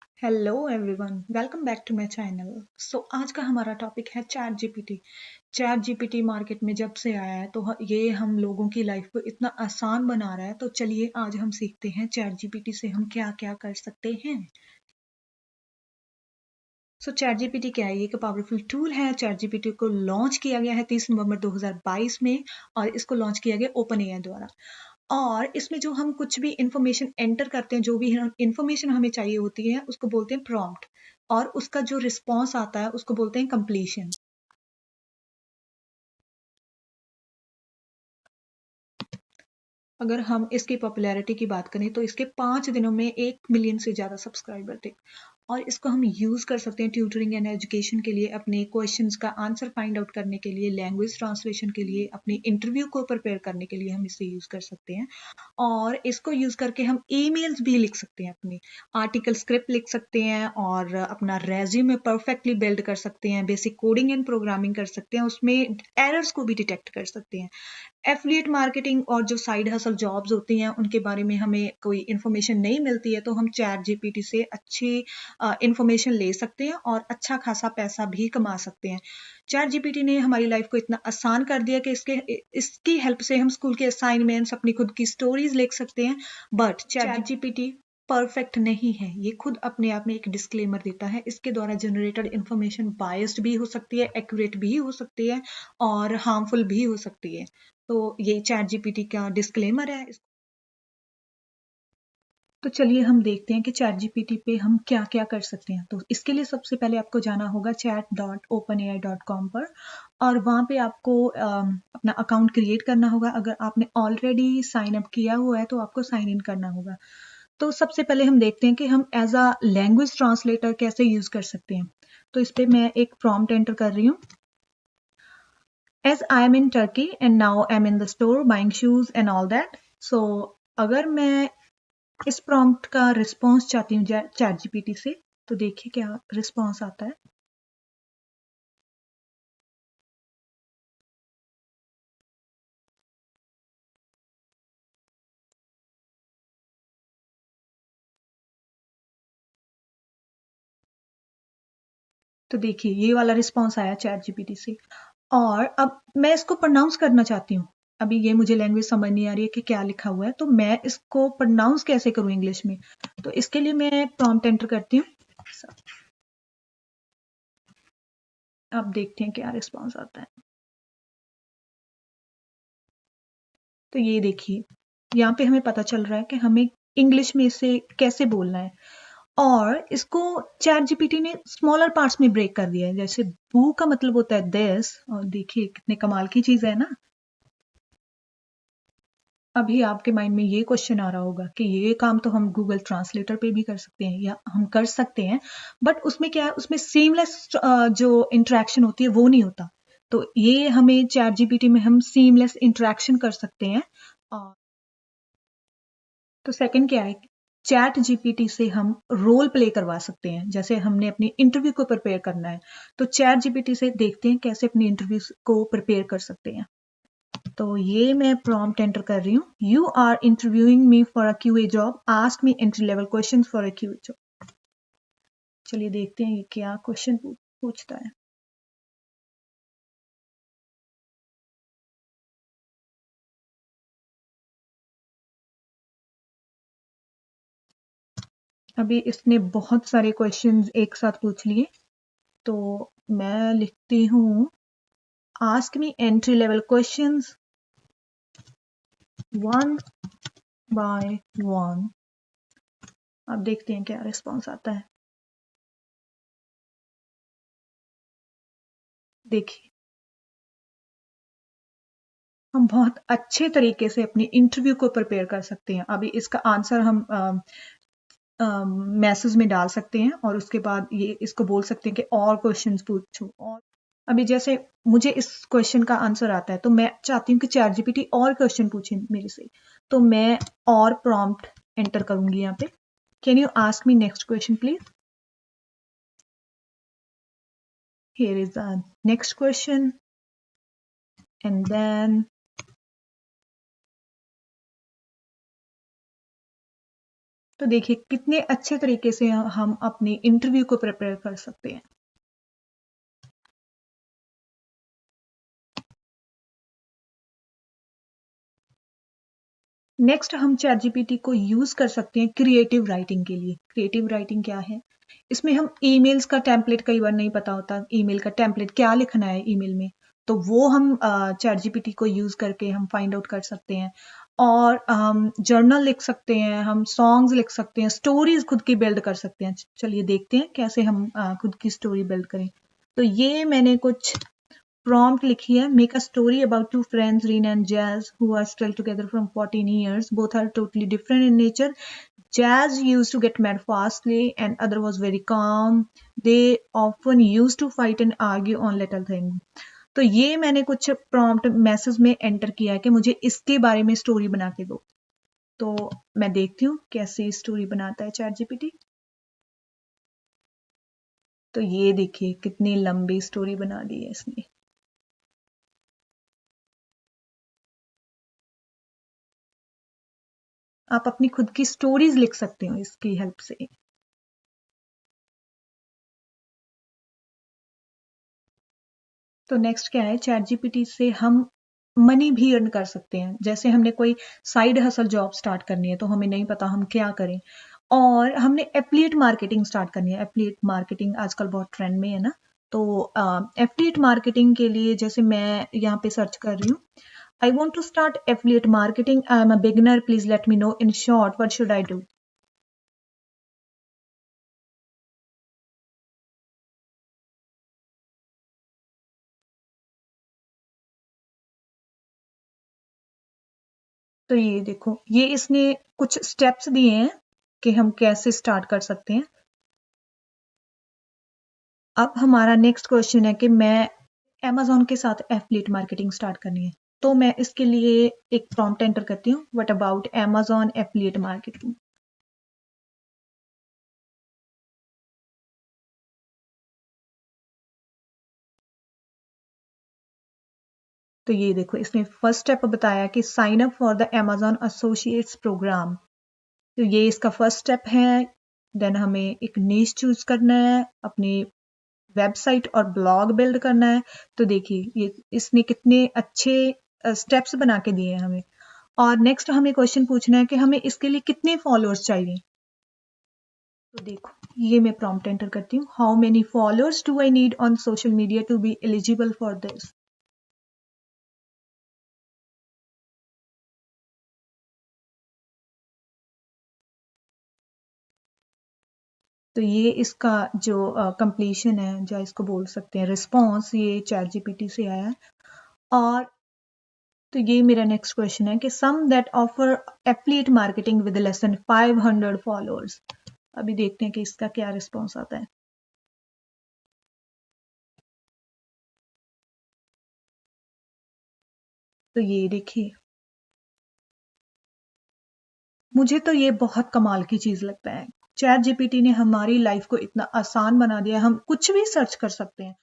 Hello everyone, welcome back to my channel. आज का हमारा टॉपिक है chat GPT. Chat GPT market में जब से आया है तो ये हम लोगों की लाइफ को इतना आसान बना रहा है। तो चलिए आज हम सीखते हैं चैट जीपीटी से हम क्या क्या कर सकते हैं। चैट जीपीटी क्या है? ये एक पावरफुल टूल है। चैट जीपीटी को लॉन्च किया गया है 30 नवंबर 2022 में और इसको लॉन्च किया गया ओपन एआई द्वारा। और इसमें जो हम कुछ भी इंफॉर्मेशन एंटर करते हैं, जो भी इंफॉर्मेशन हमें चाहिए होती है, उसको बोलते हैं प्रॉम्प्ट। और उसका जो रिस्पॉन्स आता है उसको बोलते हैं कंप्लीशन। अगर हम इसकी पॉपुलैरिटी की बात करें तो इसके 5 दिनों में 1 मिलियन से ज़्यादा सब्सक्राइबर थे। और इसको हम यूज़ कर सकते हैं ट्यूटरिंग एंड एजुकेशन के लिए, अपने क्वेश्चंस का आंसर फाइंड आउट करने के लिए, लैंग्वेज ट्रांसलेशन के लिए, अपने इंटरव्यू को प्रिपेयर करने के लिए हम इसे यूज़ कर सकते हैं। और इसको यूज़ करके हम ईमेल्स भी लिख सकते हैं, अपनी आर्टिकल स्क्रिप्ट लिख सकते हैं और अपना रेज्यूमे परफेक्टली बिल्ड कर सकते हैं, बेसिक कोडिंग एंड प्रोग्रामिंग कर सकते हैं, उसमें एरर्स को भी डिटेक्ट कर सकते हैं। एफिलिएट मार्केटिंग और जो साइड हसल जॉब्स होती हैं उनके बारे में हमें कोई इन्फॉर्मेशन नहीं मिलती है तो हम चैट जीपीटी से अच्छी इन्फॉर्मेशन ले सकते हैं और अच्छा खासा पैसा भी कमा सकते हैं। चैट जीपीटी ने हमारी लाइफ को इतना आसान कर दिया कि इसकी हेल्प से हम स्कूल के असाइनमेंट्स, अपनी खुद की स्टोरीज लिख सकते हैं। बट चैट जीपीटी परफेक्ट नहीं है। ये खुद अपने आप में एक डिस्क्लेमर देता है, इसके द्वारा जनरेटेड इन्फॉर्मेशन बायस्ड भी हो सकती है, एक्यूरेट भी हो सकती है और हार्मफुल भी हो सकती है। तो ये चैट जीपीटी का डिस्क्लेमर है। तो चलिए हम देखते हैं कि चैट जीपीटी पे हम क्या क्या कर सकते हैं। तो इसके लिए सबसे पहले आपको जाना होगा chat.openai.com पर और वहाँ पे आपको अपना अकाउंट क्रिएट करना होगा। अगर आपने ऑलरेडी साइन अप किया हुआ है तो आपको साइन इन करना होगा। तो सबसे पहले हम देखते हैं कि हम एज अ लैंग्वेज ट्रांसलेटर कैसे यूज कर सकते हैं। तो इस पे मैं एक प्रॉम्प्ट एंटर कर रही हूँ। As I am in Turkey and now I'm in the store buying shoes and all that. So अगर मैं इस प्रॉम्प्ट का रिस्पॉन्स चाहती हूँ चैट जीपीटी से, तो देखिए क्या रिस्पॉन्स आता है। तो देखिए ये वाला रिस्पॉन्स आया चैट जीपीटी से। और अब मैं इसको प्रोनाउंस करना चाहती हूँ। अभी ये मुझे लैंग्वेज समझ नहीं आ रही है कि क्या लिखा हुआ है, तो मैं इसको प्रोनाउंस कैसे करूँ इंग्लिश में। तो इसके लिए मैं प्रॉम्प्ट एंटर करती हूँ। अब देखते हैं क्या रिस्पॉन्स आता है। तो ये देखिए यहाँ पे हमें पता चल रहा है कि हमें इंग्लिश में इसे कैसे बोलना है। और इसको चैट जीपीटी ने स्मॉलर पार्ट्स में ब्रेक कर दिया है। जैसे बू का मतलब होता है दिस, और देखिए कितने कमाल की चीज है ना। अभी आपके माइंड में ये क्वेश्चन आ रहा होगा कि ये काम तो हम गूगल ट्रांसलेटर पे भी कर सकते हैं या हम कर सकते हैं, बट उसमें क्या है, उसमें सीमलेस जो इंटरेक्शन होती है वो नहीं होता। तो ये हमें चैट जीपीटी में हम सीमलेस इंटरेक्शन कर सकते हैं। और तो सेकंड क्या है, चैट जीपीटी से हम रोल प्ले करवा सकते हैं। जैसे हमने अपनी इंटरव्यू को प्रिपेयर करना है तो चैट जीपीटी से देखते हैं कैसे अपनी इंटरव्यू को प्रिपेयर कर सकते हैं। तो ये मैं प्रॉम्प्ट एंटर कर रही हूँ। You are interviewing me for a QA job, ask me entry level question for a QA job. चलिए देखते हैं ये क्या क्वेश्चन पूछता है। अभी इसने बहुत सारे क्वेश्चंस एक साथ पूछ लिए, तो मैं लिखती हूँ ask me entry level questions one by one. अब देखते हैं क्या रिस्पॉन्स आता है। देखिए हम बहुत अच्छे तरीके से अपनी इंटरव्यू को प्रिपेयर कर सकते हैं। अभी इसका आंसर हम मैसेज में डाल सकते हैं और उसके बाद ये इसको बोल सकते हैं कि और क्वेश्चंस पूछो। और अभी जैसे मुझे इस क्वेश्चन का आंसर आता है तो मैं चाहती हूँ कि चैट जीपीटी और क्वेश्चन पूछे मेरे से, तो मैं और प्रॉम्प्ट एंटर करूंगी यहाँ पे। Can you ask me next question please. Here is the next question and then तो देखिए कितने अच्छे तरीके से हम अपने इंटरव्यू को प्रिपेयर कर सकते हैं। नेक्स्ट हम चैट जीपीटी को यूज कर सकते हैं क्रिएटिव राइटिंग के लिए। क्रिएटिव राइटिंग क्या है? इसमें हम ईमेल्स का टेम्पलेट, कई बार नहीं पता होता ईमेल का टेम्पलेट क्या लिखना है ईमेल में, तो वो हम चैट जीपीटी को यूज करके हम फाइंड आउट कर सकते हैं। और हम जर्नल लिख सकते हैं, हम सॉन्ग्स लिख सकते हैं, स्टोरीज खुद की बिल्ड कर सकते हैं। चलिए देखते हैं कैसे हम खुद की स्टोरी बिल्ड करें। तो ये मैंने कुछ prompt लिखी है। Make a story about two friends, Reen and Jazz, who are still together from 14 years. Both are totally different in nature. Jazz used to get mad fastly and other was very calm. They often used to fight and argue on little things. तो ये मैंने कुछ prompt message में enter किया है कि मुझे इसके बारे में स्टोरी बना के दो। तो मैं देखती हूँ कैसे स्टोरी बनाता है चैट जीपीटी। तो ये देखिए कितनी लंबी स्टोरी बना दी है इसने। आप अपनी खुद की स्टोरीज लिख सकते हो इसकी हेल्प से। तो नेक्स्ट क्या है, चैट जीपीटी से हम मनी भी अर्न कर सकते हैं। जैसे हमने कोई साइड हसल जॉब स्टार्ट करनी है तो हमें नहीं पता हम क्या करें, और हमने एफिलिएट मार्केटिंग स्टार्ट करनी है। एफिलिएट मार्केटिंग आजकल बहुत ट्रेंड में है ना। तो एफिलिएट मार्केटिंग के लिए जैसे मैं यहाँ पे सर्च कर रही हूँ, I want to start affiliate marketing, I am a beginner, please let me know in short what should I do. तो ये देखो, ये इसने कुछ स्टेप्स दिए हैं कि हम कैसे स्टार्ट कर सकते हैं। अब हमारा नेक्स्ट क्वेश्चन है कि मैं Amazon के साथ एफिलिएट मार्केटिंग स्टार्ट करनी है। तो मैं इसके लिए एक प्रॉम्प्ट एंटर करती हूँ, what about Amazon affiliate marketing. तो ये देखो, इसने फर्स्ट स्टेप बताया कि sign up for the Amazon associates programme. तो ये इसका फर्स्ट स्टेप है। देन हमें एक नीश चूज करना है, अपनी वेबसाइट और ब्लॉग बिल्ड करना है। तो देखिए ये इसने कितने अच्छे स्टेप्स बना के दिए हैं हमें। और नेक्स्ट हमें क्वेश्चन पूछना है कि हमें इसके लिए कितने फॉलोअर्स चाहिए। तो देखो, ये मैं प्रॉम्प्ट एंटर करती हूँ, how many followers do I need on social media to be eligible for this. तो ये इसका जो कंप्लीशन है, जो इसको बोल सकते हैं रिस्पॉन्स, ये चैट जीपीटी से आया है। और तो ये मेरा नेक्स्ट क्वेश्चन है कि some that offer affiliate marketing with less than 500 followers. अभी देखते हैं कि इसका क्या रिस्पॉन्स आता है। तो ये देखिए, मुझे तो ये बहुत कमाल की चीज लगता है। चैट जीपीटी ने हमारी लाइफ को इतना आसान बना दिया है, हम कुछ भी सर्च कर सकते हैं।